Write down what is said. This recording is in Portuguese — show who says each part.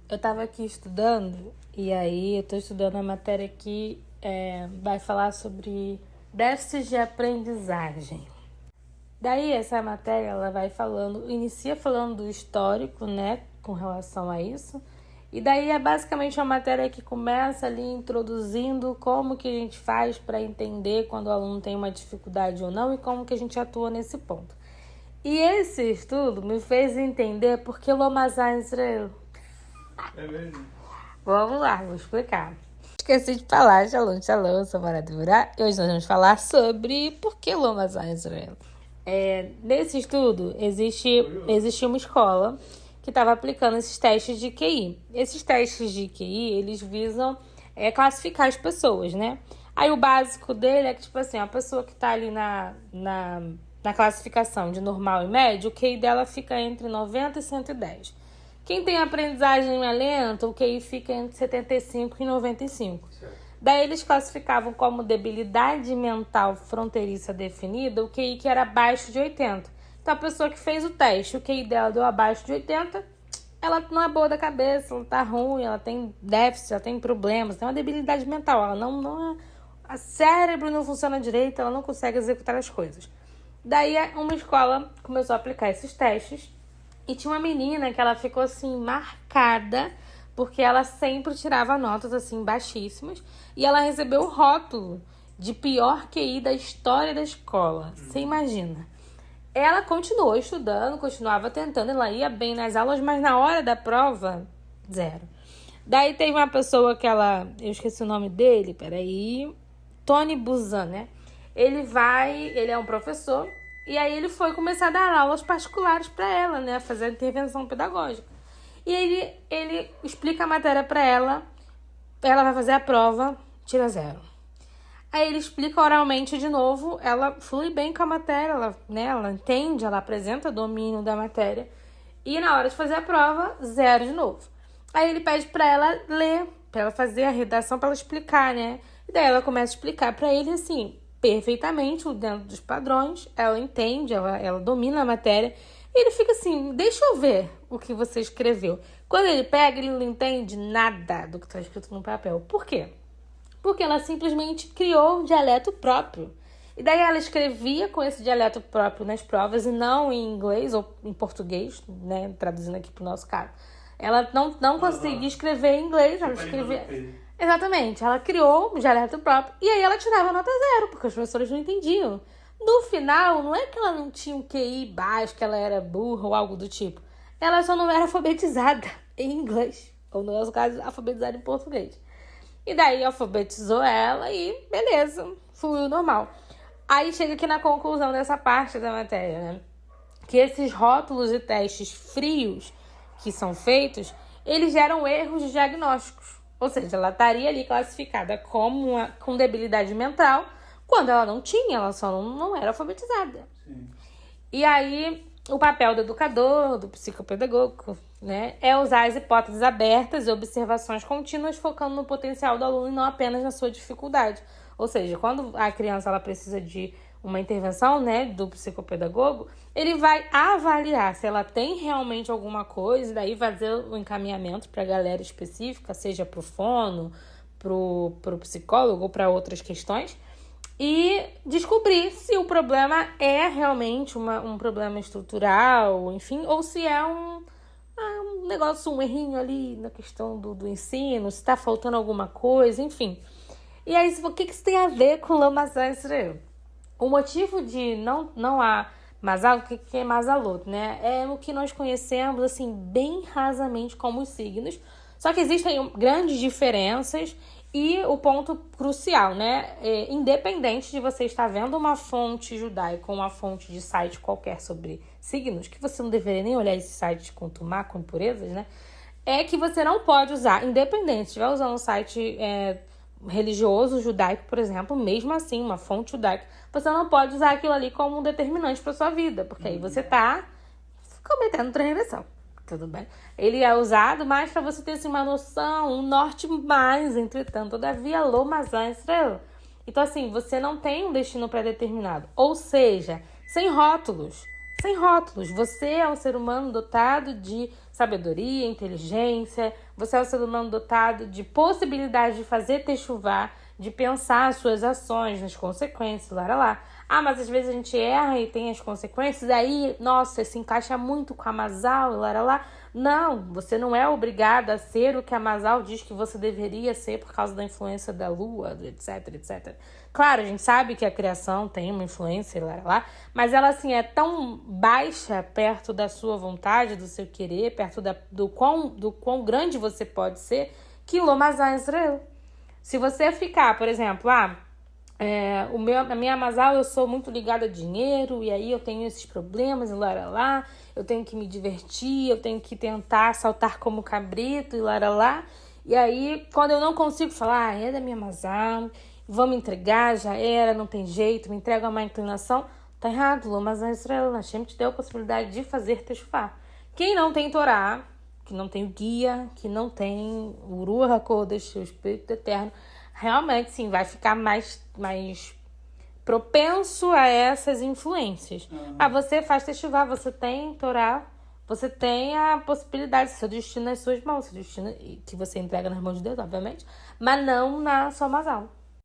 Speaker 1: Eu tava aqui estudando, e aí eu tô estudando a matéria que vai falar sobre déficits de aprendizagem. Daí essa matéria ela vai falando, inicia falando do histórico, né, com relação a isso. E daí é basicamente uma matéria que começa ali introduzindo como que a gente faz para entender quando o aluno tem uma dificuldade ou não e como que a gente atua nesse ponto. E esse estudo me fez entender por que Lomazar Israel.
Speaker 2: É mesmo?
Speaker 1: Vamos lá, vou explicar. Esqueci de falar, shalom, shalom, eu sou Mara Devorah, e hoje nós vamos falar sobre por que Lomazar Israel. Nesse estudo, existe uma escola que estava aplicando esses testes de QI. Esses testes de QI, eles visam classificar as pessoas, né? Aí o básico dele é que, tipo assim, a pessoa que está ali na classificação de normal e médio, o QI dela fica entre 90 e 110. Quem tem aprendizagem mais lenta, o QI fica entre 75 e 95. Certo. Daí eles classificavam como debilidade mental fronteiriça definida o QI que era abaixo de 80. Então a pessoa que fez o teste, o QI dela deu abaixo de 80, ela não é boa da cabeça, ela tá ruim, ela tem déficit, ela tem problemas, tem uma debilidade mental, ela não a cérebro não funciona direito, ela não consegue executar as coisas. Daí uma escola começou a aplicar esses testes e tinha uma menina que ela ficou assim marcada porque ela sempre tirava notas assim baixíssimas e ela recebeu o rótulo de pior QI da história da escola. Você imagina? Ela continuou estudando, continuava tentando, ela ia bem nas aulas, mas na hora da prova, zero. Daí teve uma pessoa que eu esqueci o nome dele, Tony Buzan, né? Ele é um professor, e aí ele foi começar a dar aulas particulares para ela, né? Fazer a intervenção pedagógica. E ele explica a matéria para ela vai fazer a prova, tira zero. Aí ele explica oralmente de novo, ela flui bem com a matéria, ela entende, ela apresenta domínio da matéria. E na hora de fazer a prova, zero de novo. Aí ele pede para ela ler, para ela fazer a redação, para ela explicar, né? E daí ela começa a explicar para ele, assim, perfeitamente, dentro dos padrões. Ela entende, ela domina a matéria. E ele fica assim, deixa eu ver o que você escreveu. Quando ele pega, ele não entende nada do que está escrito no papel. Por quê? Porque ela simplesmente criou um dialeto próprio. E daí ela escrevia com esse dialeto próprio nas provas e não em inglês ou em português, né? Traduzindo aqui para o nosso caso. Ela não conseguia escrever em inglês, ela escrevia... Exatamente, ela criou um dialeto próprio e aí ela tirava nota zero, porque os professores não entendiam. No final, não é que ela não tinha um QI baixo, que ela era burra ou algo do tipo. Ela só não era alfabetizada em inglês, ou no nosso caso, alfabetizada em português. E daí alfabetizou ela e beleza, fluiu normal. Aí chega aqui na conclusão dessa parte da matéria, né? Que esses rótulos e testes frios que são feitos, eles geram erros de diagnósticos. Ou seja, ela estaria ali classificada como com debilidade mental, quando ela não tinha, ela só não era alfabetizada. Sim. E aí, o papel do educador, do psicopedagogo, né, é usar as hipóteses abertas e observações contínuas, focando no potencial do aluno e não apenas na sua dificuldade. Ou seja, quando a criança ela precisa de uma intervenção, né, do psicopedagogo, ele vai avaliar se ela tem realmente alguma coisa, e daí fazer o encaminhamento para a galera específica, seja para o fono, para o psicólogo ou para outras questões, e descobrir se o problema é realmente um problema estrutural, enfim, ou se é um negócio, um errinho ali na questão do ensino, se está faltando alguma coisa, enfim. E aí, o que isso tem a ver com Lomazar Israel? O motivo de não há Mazal, o que é Mazalot, né? É o que nós conhecemos, assim, bem rasamente como os signos. Só que existem grandes diferenças e o ponto crucial, né? Independente de você estar vendo uma fonte judaica ou uma fonte de site qualquer sobre signos, que você não deveria nem olhar esse site com tumá, com impurezas, né? É que você não pode usar, independente, se estiver usando um site religioso judaico, por exemplo, mesmo assim, uma fonte judaica, você não pode usar aquilo ali como um determinante para sua vida, porque aí você está cometendo transgressão. Tudo bem? Ele é usado mais para você ter assim, uma noção, um norte mais, entretanto, todavia, Lomazar Israel. Então, assim, você não tem um destino pré-determinado. Ou seja, sem rótulos. Sem rótulos. Você é um ser humano dotado de sabedoria, inteligência. Você é um ser humano dotado de possibilidade de fazer techuvá, de pensar as suas ações, nas consequências, lá. Ah, mas às vezes a gente erra e tem as consequências, aí, nossa, se encaixa muito com a Mazal, lá. Não, você não é obrigado a ser o que a Mazal diz que você deveria ser por causa da influência da lua, etc. Claro, a gente sabe que a criação tem uma influência, lá, mas ela, assim, é tão baixa perto da sua vontade, do seu querer, perto do quão grande você pode ser, que Lo Mazal Israel. Se você ficar, por exemplo, a minha Mazal, eu sou muito ligada a dinheiro, e aí eu tenho esses problemas, e lá, eu tenho que me divertir, eu tenho que tentar saltar como cabrito, e lá. E aí, quando eu não consigo falar, é da minha Mazal, vou me entregar, já era, não tem jeito, me entrego a má inclinação, tá errado, Lo Mazal Israel, Hashem te deu a possibilidade de fazer techuvá. Quem não tem Torá, que não tem o guia, que não tem o Ruach HaKodesh, o Espírito Eterno, realmente, sim, vai ficar mais propenso a essas influências. Você faz techuvá, você tem Torá, você tem a possibilidade, seu destino nas suas mãos, seu destino que você entrega nas mãos de Deus, obviamente, mas não na sua Mazal.